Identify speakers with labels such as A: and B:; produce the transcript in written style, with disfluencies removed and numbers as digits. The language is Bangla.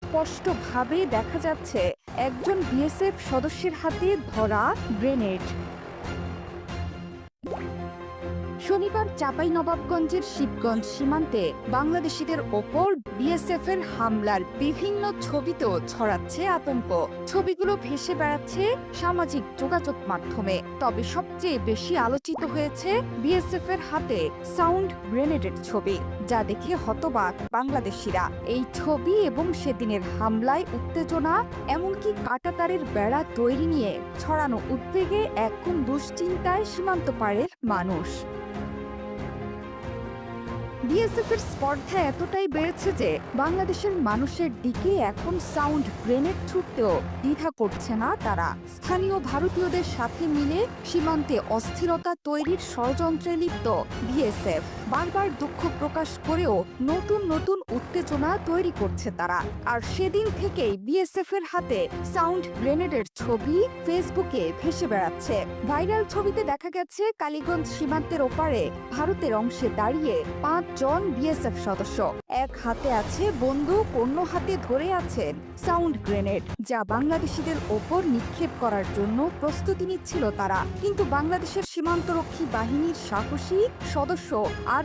A: স্পষ্টভাবে দেখা যাচ্ছে একজন বিএসএফ সদস্যের হাতে ধরা গ্রেনেড। শনিবার চাঁপাইনবাবগঞ্জের শিবগঞ্জ সীমান্তে বাংলাদেশিদের ওপর বিএসএফ এর হামলার বিভিন্ন ছবিতেও ছড়াচ্ছে আতঙ্ক। ছবিগুলো ভেসে বেড়াচ্ছে সামাজিক যোগাযোগ মাধ্যমে। তবে সবচেয়ে বেশি আলোচিত হয়েছে বিএসএফ এর হাতে সাউন্ড গ্রেনেডের ছবি, যা দেখে হতবাক বাংলাদেশিরা। এই ছবি এবং সেদিনের হামলায় উত্তেজনা, এমনকি কাঁটাতারের বেড়া তৈরি নিয়ে ছড়ানো উদ্বেগে এখন দুশ্চিন্তায় সীমান্ত পাড়ের মানুষ। বিএসএফ এর স্পর্ধা এতটাই বেড়েছে যে বাংলাদেশের মানুষের দিকে এখন সাউন্ড গ্রেনেড ছুটতেও দ্বিধা করছে না তারা। স্থানীয় ভারতীয়দের সাথে মিলে সীমান্তে অস্থিরতা তৈরির ষড়যন্ত্রে লিপ্ত বিএসএফ বারবার দুঃখ প্রকাশ করেও নতুন নতুন উত্তেজনা তৈরি করছে তারা। আর সেদিন থেকেই বিএসএফ এর হাতে সাউন্ড গ্রেনেডের ছবি ফেসবুকে ভেসে বেড়াচ্ছে। ভাইরাল ছবিতে দেখা গেছে কালীগঞ্জ সীমান্তের ওপারে ভারতের অংশে দাঁড়িয়ে 5 জন বিএসএফ সদস্য। এক হাতে আছে বন্দুক, অন্য হাতে ধরে আছেন সাউন্ড গ্রেনেড, যা বাংলাদেশিদের ওপর নিক্ষেপ করার জন্য প্রস্তুতি নিচ্ছিল তারা। কিন্তু বাংলাদেশের সীমান্তরক্ষী বাহিনীর সাহসী সদস্য আর